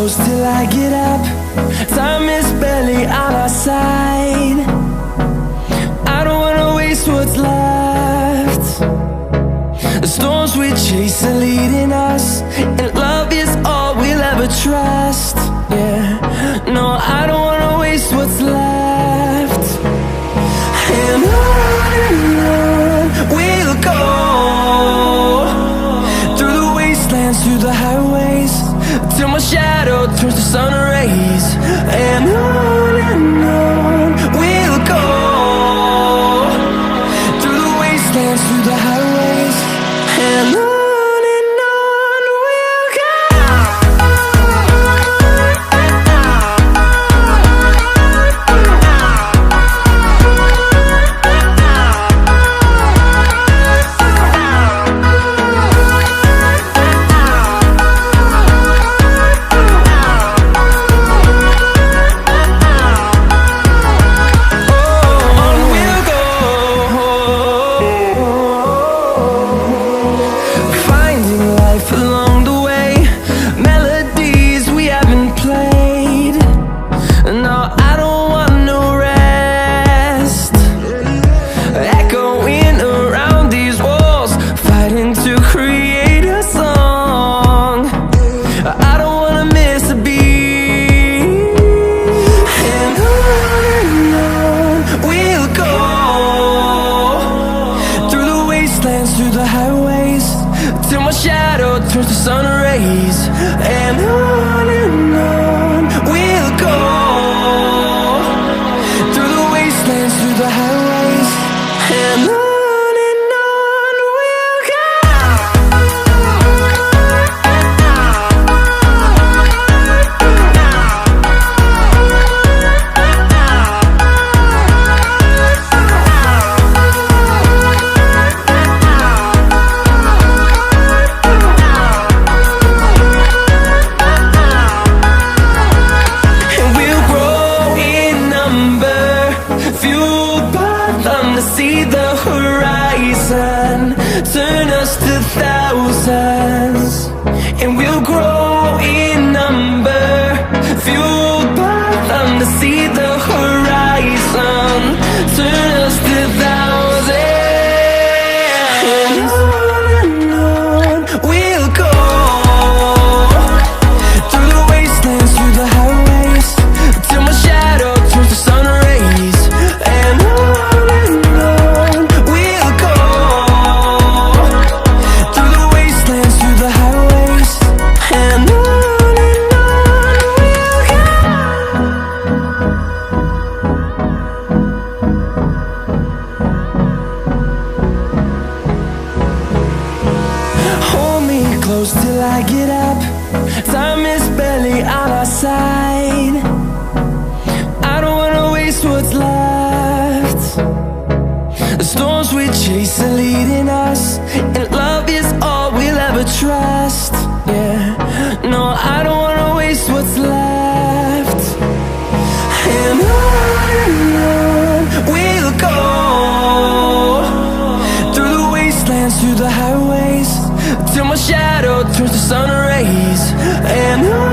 close till I get up. Time is barely on our side. I don't wanna waste what's left. The storms we chase are leading us, and love is all we'll ever trust. Yeah, no, I don't wanna waste what's left. And on we'll go, through the wastelands, through the highways, till my shadow turns to sun rays. And on we'll go, through the wastelands, through the highways, and on. Through the highways, till my shadow turns to sun rays. And on we'll go, through the wastelands, through the highways, and on. See the horizon, turn us to thousands, and we'll grow in number, fueled by them. To see the horizon, turn us to thousands, and on we'll go, through the wastelands, through the highways, till my shadow turns to sun rays. And close till I get up. Time is barely on our side. I don't wanna waste what's left. The storms we chase are leading us, and love is all we'll ever trust. Yeah, no, I don't wanna waste what's left. And on we'll go, through the wastelands, through the highways, till my shadow turns to sun rays. And on.